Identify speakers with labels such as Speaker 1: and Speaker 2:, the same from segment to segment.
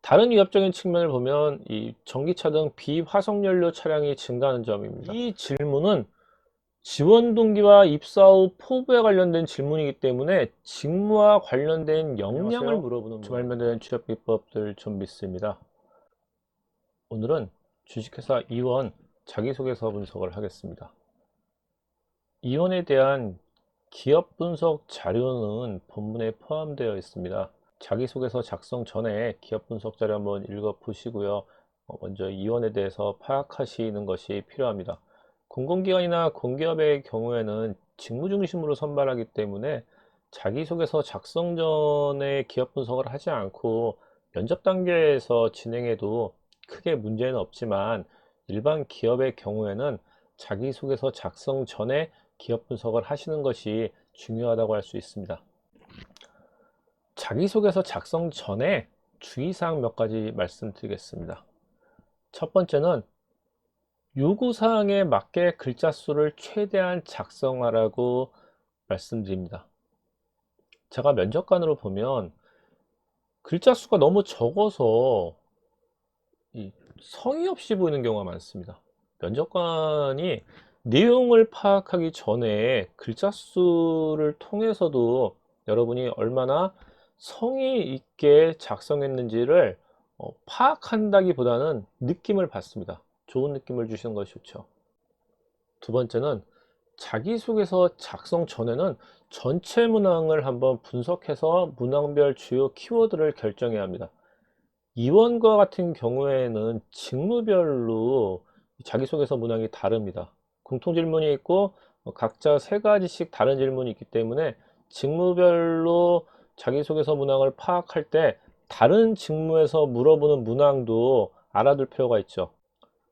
Speaker 1: 다른 위협적인 측면을 보면 이 전기차 등 비화석연료 차량이 증가하는 점입니다. 이 질문은 지원 동기와 입사 후 포부에 관련된 질문이기 때문에 직무와 관련된 역량을 물어보는 주말면 되는 취업 비법들 좀 믿습니다. 오늘은 주식회사 이원 자기소개서 분석을 하겠습니다. 이원에 대한 기업 분석 자료는 본문에 포함되어 있습니다. 자기소개서 작성 전에 기업 분석 자료 한번 읽어 보시고요. 먼저 이원에 대해서 파악하시는 것이 필요합니다. 공공기관이나 공기업의 경우에는 직무 중심으로 선발하기 때문에 자기소개서 작성 전에 기업 분석을 하지 않고 면접 단계에서 진행해도 크게 문제는 없지만 일반 기업의 경우에는 자기소개서 작성 전에 기업 분석을 하시는 것이 중요하다고 할 수 있습니다. 자기소개서 작성 전에 주의사항 몇 가지 말씀드리겠습니다. 첫 번째는 요구사항에 맞게 글자 수를 최대한 작성하라고 말씀드립니다. 제가 면접관으로 보면 글자 수가 너무 적어서 성의 없이 보이는 경우가 많습니다. 면접관이 내용을 파악하기 전에 글자 수를 통해서도 여러분이 얼마나 성의 있게 작성했는지를 파악한다기보다는 느낌을 받습니다. 좋은 느낌을 주시는 것이 좋죠. 두 번째는 자기소개서 작성 전에는 전체 문항을 한번 분석해서 문항별 주요 키워드를 결정해야 합니다. 이원과 같은 경우에는 직무별로 자기소개서 문항이 다릅니다. 공통질문이 있고 각자 세 가지씩 다른 질문이 있기 때문에 직무별로 자기소개서 문항을 파악할 때 다른 직무에서 물어보는 문항도 알아둘 필요가 있죠.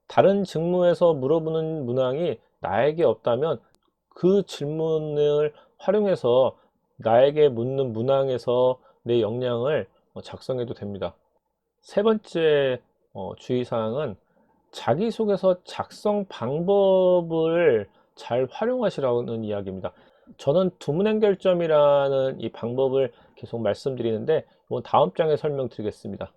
Speaker 1: 다른 직무에서 물어보는 문항이 나에게 없다면 그 질문을 활용해서 나에게 묻는 문항에서 내 역량을 작성해도 됩니다. 세 번째 주의사항은 자기소개서 작성 방법을 잘 활용하시라는 이야기입니다. 저는 두문행결점이라는 이 방법을 계속 말씀드리는데 이건 다음 장에 설명드리겠습니다.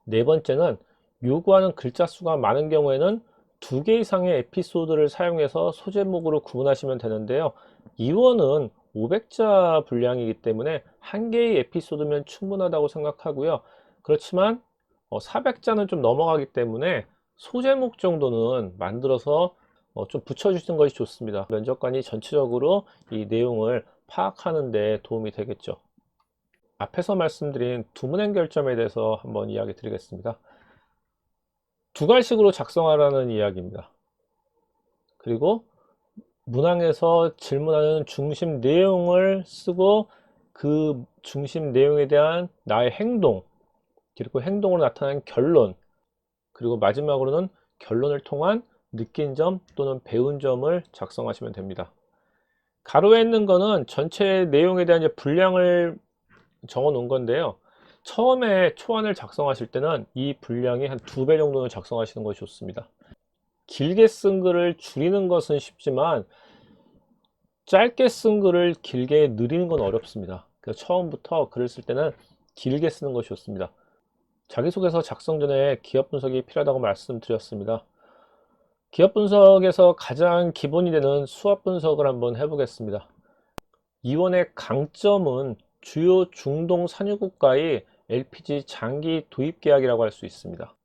Speaker 1: 네 번째는 요구하는 글자 수가 많은 경우에는 2개 이상의 에피소드를 사용해서 소제목으로 구분하시면 되는데요. 이원은 500자 분량이기 때문에 1개의 에피소드면 충분하다고 생각하고요. 그렇지만 400자는 좀 넘어가기 때문에 소제목 정도는 만들어서 좀 붙여주시는 것이 좋습니다. 면접관이 전체적으로 이 내용을 파악하는 데 도움이 되겠죠. 앞에서 말씀드린 두문행 결점에 대해서 한번 이야기 드리겠습니다. 두 갈식으로 작성하라는 이야기입니다. 그리고 문항에서 질문하는 중심 내용을 쓰고 그 중심 내용에 대한 나의 행동, 그리고 행동으로 나타난 결론, 그리고 마지막으로는 결론을 통한 느낀 점 또는 배운 점을 작성하시면 됩니다. 가로에 있는 거는 전체 내용에 대한 분량을 적어 놓은 건데요. 처음에 초안을 작성하실 때는 이 분량이 한 2배 정도는 작성하시는 것이 좋습니다. 길게 쓴 글을 줄이는 것은 쉽지만 짧게 쓴 글을 길게 늘리는 건 어렵습니다. 그래서 처음부터 글을 쓸 때는 길게 쓰는 것이 좋습니다. 자기소개서 작성 전에 기업 분석이 필요하다고 말씀드렸습니다. 기업 분석에서 가장 기본이 되는 수압 분석을 한번 해보겠습니다. 이원의 강점은 주요 중동 산유국가의 LPG 장기 도입 계약이라고 할 수 있습니다.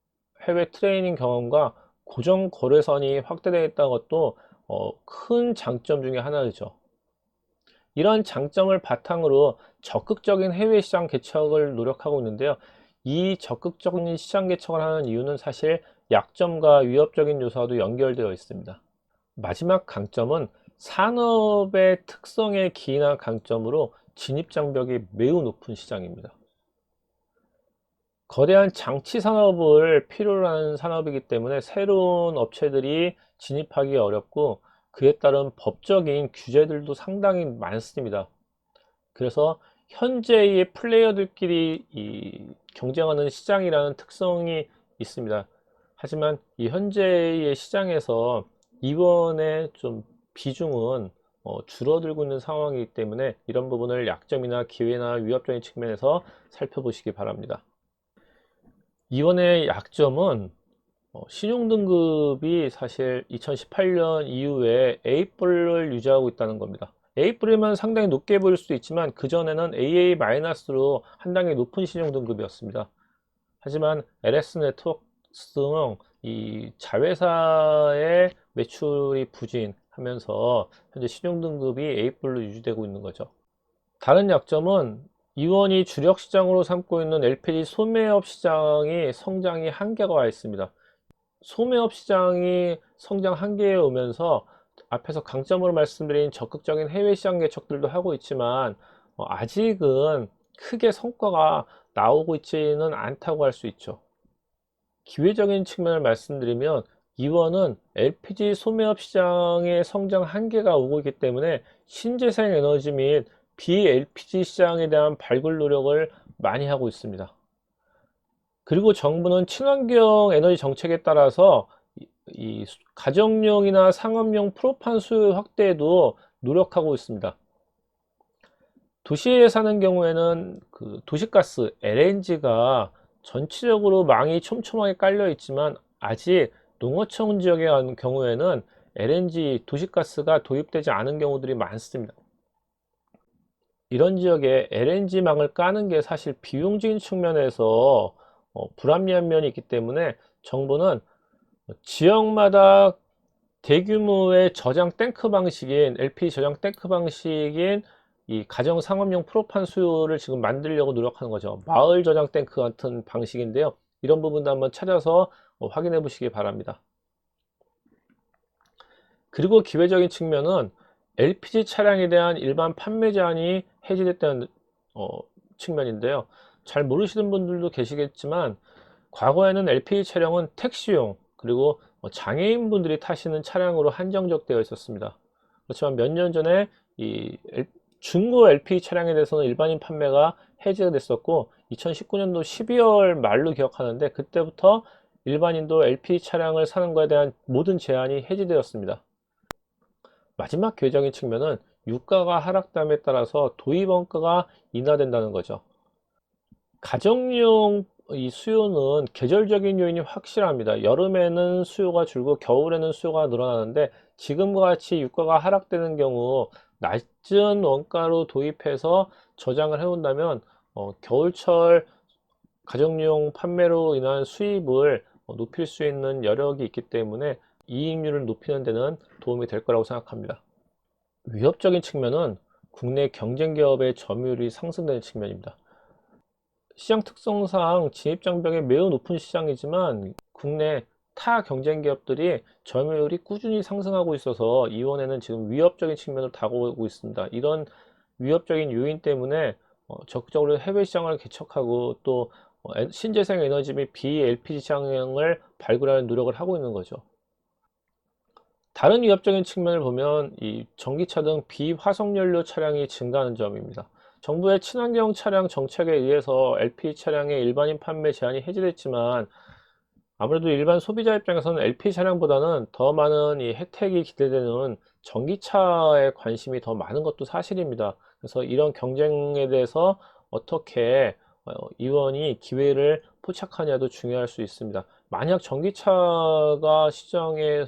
Speaker 1: 해외 트레이닝 경험과 고정 거래선이 확대되어 있다는 것도 큰 장점 중에 하나이죠. 이런 장점을 바탕으로 적극적인 해외 시장 개척을 노력하고 있는데요. 이 적극적인 시장 개척을 하는 이유는 사실 약점과 위협적인 요소와도 연결되어 있습니다. 마지막 강점은 산업의 특성에 기인한 강점으로 진입 장벽이 매우 높은 시장입니다. 거대한 장치 산업을 필요로 하는 산업이기 때문에 새로운 업체들이 진입하기 어렵고 그에 따른 법적인 규제들도 상당히 많습니다. 그래서 현재의 플레이어들끼리 경쟁하는 시장이라는 특성이 있습니다. 하지만 이 현재의 시장에서 이번에 좀 비중은 줄어들고 있는 상황이기 때문에 이런 부분을 약점이나 기회나 위협적인 측면에서 살펴보시기 바랍니다. 이원의 약점은 신용등급이 사실 2018년 이후에 A뿔을 유지하고 있다는 겁니다. A뿔이면 상당히 높게 보일 수도 있지만 그전에는 AA-로 한 단계 높은 신용등급이었습니다. 하지만 LS 네트워크 등 이 자회사의 매출이 부진하면서 현재 신용등급이 A뿔로 유지되고 있는 거죠. 다른 약점은 이원이 주력 시장으로 삼고 있는 LPG 소매업 시장이 성장이 한계가 와 있습니다. 소매업 시장이 성장 한계에 오면서 앞에서 강점으로 말씀드린 적극적인 해외 시장 개척들도 하고 있지만 아직은 크게 성과가 나오고 있지는 않다고 할 수 있죠. 기회적인 측면을 말씀드리면 이원은 LPG 소매업 시장의 성장 한계가 오고 있기 때문에 신재생 에너지 및 BLPG 시장에 대한 발굴 노력을 많이 하고 있습니다. 그리고 정부는 친환경 에너지 정책에 따라서 이 가정용이나 상업용 프로판 수요 확대에도 노력하고 있습니다. 도시에 사는 경우에는 그 도시가스 LNG가 전체적으로 망이 촘촘하게 깔려 있지만 아직 농어촌 지역에 가는 경우에는 LNG 도시가스가 도입되지 않은 경우들이 많습니다. 이런 지역에 LNG망을 까는 게 사실 비용적인 측면에서 불합리한 면이 있기 때문에 정부는 지역마다 대규모의 저장 탱크 방식인 LPG 저장 탱크 방식인 이 가정 상업용 프로판 수요를 지금 만들려고 노력하는 거죠. 마을 저장 탱크 같은 방식인데요. 이런 부분도 한번 찾아서 확인해 보시기 바랍니다. 그리고 기회적인 측면은 LPG 차량에 대한 일반 판매 제한이 해지됐다는 측면인데요. 잘 모르시는 분들도 계시겠지만 과거에는 LPG 차량은 택시용 그리고 장애인분들이 타시는 차량으로 한정적 되어 있었습니다. 그렇지만 몇 년 전에 이 중고 LPG 차량에 대해서는 일반인 판매가 해제가 됐었고 2019년도 12월 말로 기억하는데 그때부터 일반인도 LPG 차량을 사는 것에 대한 모든 제한이 해제되었습니다. 마지막 궤적인 측면은 유가가 하락됨에 따라서 도입원가가 인하된다는 거죠. 가정용 이 수요는 계절적인 요인이 확실합니다. 여름에는 수요가 줄고 겨울에는 수요가 늘어나는데 지금과 같이 유가가 하락되는 경우 낮은 원가로 도입해서 저장을 해온다면 겨울철 가정용 판매로 인한 수입을 높일 수 있는 여력이 있기 때문에 이익률을 높이는 데는 도움이 될 거라고 생각합니다. 위협적인 측면은 국내 경쟁 기업의 점유율이 상승되는 측면입니다. 시장 특성상 진입장벽이 매우 높은 시장이지만 국내 타 경쟁 기업들이 점유율이 꾸준히 상승하고 있어서 이원에는 지금 위협적인 측면을 다가오고 있습니다. 이런 위협적인 요인 때문에 적극적으로 해외 시장을 개척하고 또 신재생 에너지 및 BLPG 시장을 발굴하는 노력을 하고 있는 거죠. 다른 위협적인 측면을 보면 이 전기차 등 비화석연료 차량이 증가하는 점입니다. 정부의 친환경 차량 정책에 의해서 LPG 차량의 일반인 판매 제한이 해제됐지만 아무래도 일반 소비자 입장에서는 LPG 차량보다는 더 많은 이 혜택이 기대되는 전기차에 관심이 더 많은 것도 사실입니다. 그래서 이런 경쟁에 대해서 어떻게 이원이 기회를 포착하냐도 중요할 수 있습니다. 만약 전기차가 시장에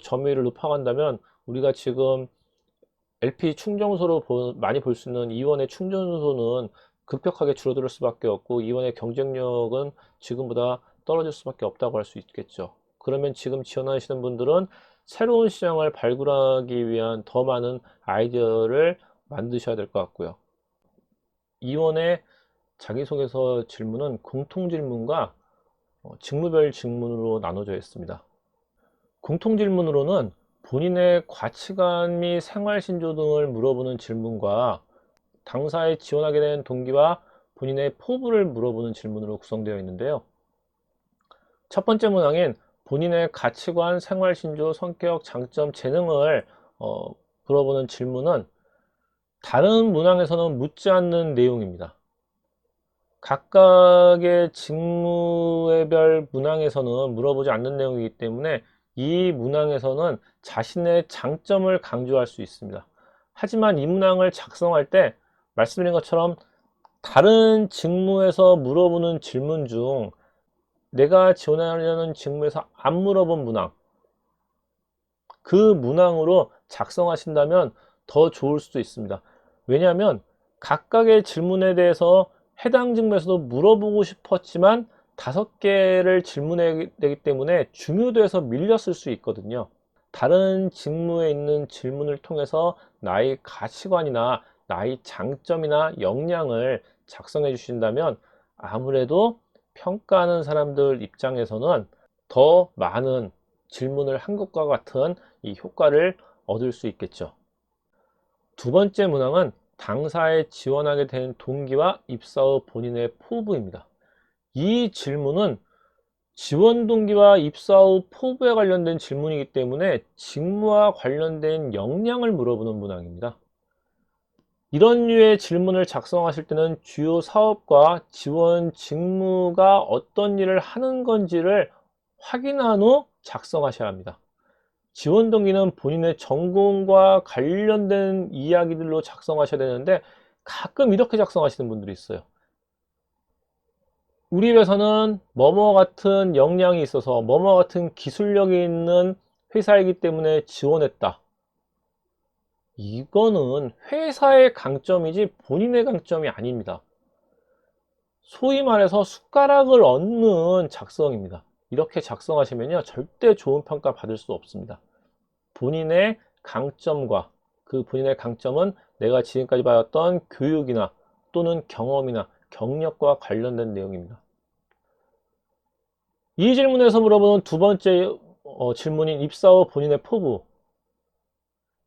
Speaker 1: 점유율을 높아간다면 우리가 지금 LP 충전소로 많이 볼 수 있는 이원의 충전소는 급격하게 줄어들 수밖에 없고 이원의 경쟁력은 지금보다 떨어질 수밖에 없다고 할 수 있겠죠. 그러면 지금 지원하시는 분들은 새로운 시장을 발굴하기 위한 더 많은 아이디어를 만드셔야 될 것 같고요. 이원의 자기소개서 질문은 공통질문과 직무별 질문으로 나눠져 있습니다. 공통질문으로는 본인의 가치관 및 생활신조 등을 물어보는 질문과 당사에 지원하게 된 동기와 본인의 포부를 물어보는 질문으로 구성되어 있는데요. 첫 번째 문항인 본인의 가치관, 생활신조, 성격, 장점, 재능을 물어보는 질문은 다른 문항에서는 묻지 않는 내용입니다. 각각의 직무별 문항에서는 물어보지 않는 내용이기 때문에 이 문항에서는 자신의 장점을 강조할 수 있습니다. 하지만 이 문항을 작성할 때 말씀드린 것처럼 다른 직무에서 물어보는 질문 중 내가 지원하려는 직무에서 안 물어본 문항, 그 문항으로 작성하신다면 더 좋을 수도 있습니다. 왜냐하면 각각의 질문에 대해서 해당 직무에서도 물어보고 싶었지만 5개를 질문해내기 때문에 중요도에서 밀렸을 수 있거든요. 다른 직무에 있는 질문을 통해서 나의 가치관이나 나의 장점이나 역량을 작성해 주신다면 아무래도 평가하는 사람들 입장에서는 더 많은 질문을 한 것과 같은 이 효과를 얻을 수 있겠죠. 두 번째 문항은 당사에 지원하게 된 동기와 입사 후 본인의 포부입니다. 이 질문은 지원 동기와 입사 후 포부에 관련된 질문이기 때문에 직무와 관련된 역량을 물어보는 문항입니다. 이런 류의 질문을 작성하실 때는 주요 사업과 지원 직무가 어떤 일을 하는 건지를 확인한 후 작성하셔야 합니다. 지원 동기는 본인의 전공과 관련된 이야기들로 작성하셔야 되는데 가끔 이렇게 작성하시는 분들이 있어요. 우리 회사는 뭐뭐 같은 역량이 있어서 뭐뭐 같은 기술력이 있는 회사이기 때문에 지원했다. 이거는 회사의 강점이지 본인의 강점이 아닙니다. 소위 말해서 숟가락을 얹는 작성입니다. 이렇게 작성하시면요 절대 좋은 평가 받을 수 없습니다. 본인의 강점과 그 본인의 강점은 내가 지금까지 받았던 교육이나 또는 경험이나 경력과 관련된 내용입니다. 이 질문에서 물어보는 두 번째 질문인 입사 후 본인의 포부.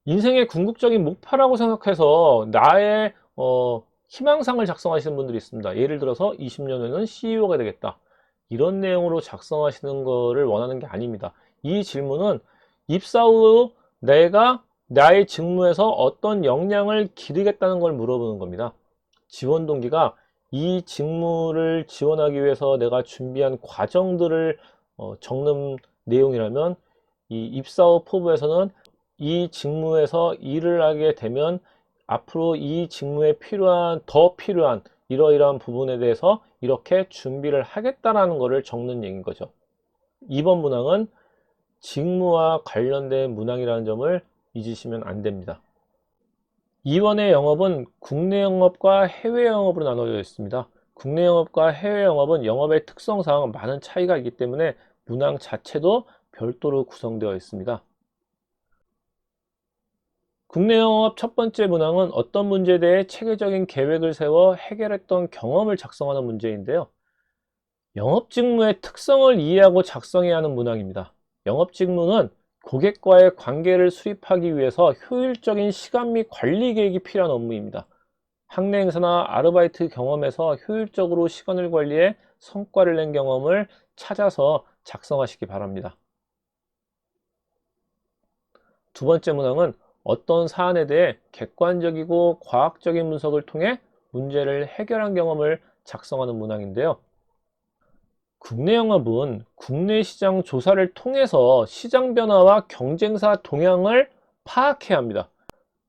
Speaker 1: 인생의 궁극적인 목표라고 생각해서 나의 희망상을 작성하시는 분들이 있습니다. 예를 들어서 20년 후에는 CEO가 되겠다. 이런 내용으로 작성하시는 거를 원하는 게 아닙니다. 이 질문은 입사 후 내가 나의 직무에서 어떤 역량을 기르겠다는 걸 물어보는 겁니다. 지원 동기가 이 직무를 지원하기 위해서 내가 준비한 과정들을 적는 내용이라면 이 입사 후 포부에서는 이 직무에서 일을 하게 되면 앞으로 이 직무에 더 필요한 이러이러한 부분에 대해서 이렇게 준비를 하겠다라는 것을 적는 얘기인 거죠. 2번 문항은 직무와 관련된 문항이라는 점을 잊으시면 안 됩니다. 이원의 영업은 국내 영업과 해외 영업으로 나눠져 있습니다. 국내 영업과 해외 영업은 영업의 특성상 많은 차이가 있기 때문에 문항 자체도 별도로 구성되어 있습니다. 국내 영업 첫 번째 문항은 어떤 문제에 대해 체계적인 계획을 세워 해결했던 경험을 작성하는 문제인데요. 영업 직무의 특성을 이해하고 작성해야 하는 문항입니다. 영업 직무는 고객과의 관계를 수립하기 위해서 효율적인 시간 및 관리 계획이 필요한 업무입니다. 학내 행사나 아르바이트 경험에서 효율적으로 시간을 관리해 성과를 낸 경험을 찾아서 작성하시기 바랍니다. 두 번째 문항은 어떤 사안에 대해 객관적이고 과학적인 분석을 통해 문제를 해결한 경험을 작성하는 문항인데요. 국내 영업은 국내 시장 조사를 통해서 시장 변화와 경쟁사 동향을 파악해야 합니다.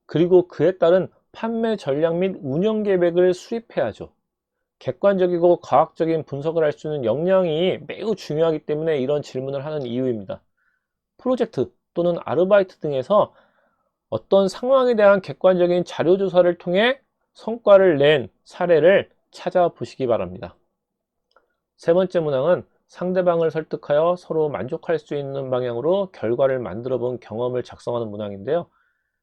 Speaker 1: 그리고 그에 따른 판매 전략 및 운영 계획을 수립해야죠. 객관적이고 과학적인 분석을 할 수 있는 역량이 매우 중요하기 때문에 이런 질문을 하는 이유입니다. 프로젝트 또는 아르바이트 등에서 어떤 상황에 대한 객관적인 자료 조사를 통해 성과를 낸 사례를 찾아보시기 바랍니다. 세 번째 문항은 상대방을 설득하여 서로 만족할 수 있는 방향으로 결과를 만들어 본 경험을 작성하는 문항인데요.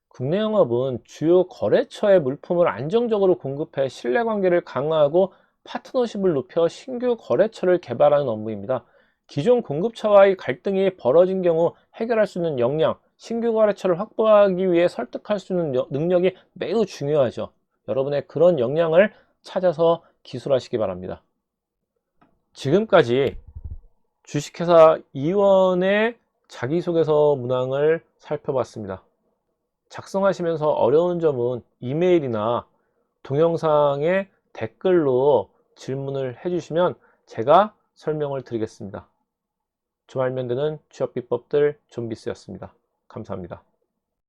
Speaker 1: 국내 영업은 주요 거래처에 물품을 안정적으로 공급해 신뢰관계를 강화하고 파트너십을 높여 신규 거래처를 개발하는 업무입니다. 기존 공급처와의 갈등이 벌어진 경우 해결할 수 있는 역량, 신규 거래처를 확보하기 위해 설득할 수 있는 능력이 매우 중요하죠. 여러분의 그런 역량을 찾아서 기술하시기 바랍니다. 지금까지 주식회사 이원의 자기소개서 문항을 살펴봤습니다. 작성하시면서 어려운 점은 이메일이나 동영상의 댓글로 질문을 해주시면 제가 설명을 드리겠습니다. 좀 알면 되는 취업 비법들 존비스였습니다. 감사합니다.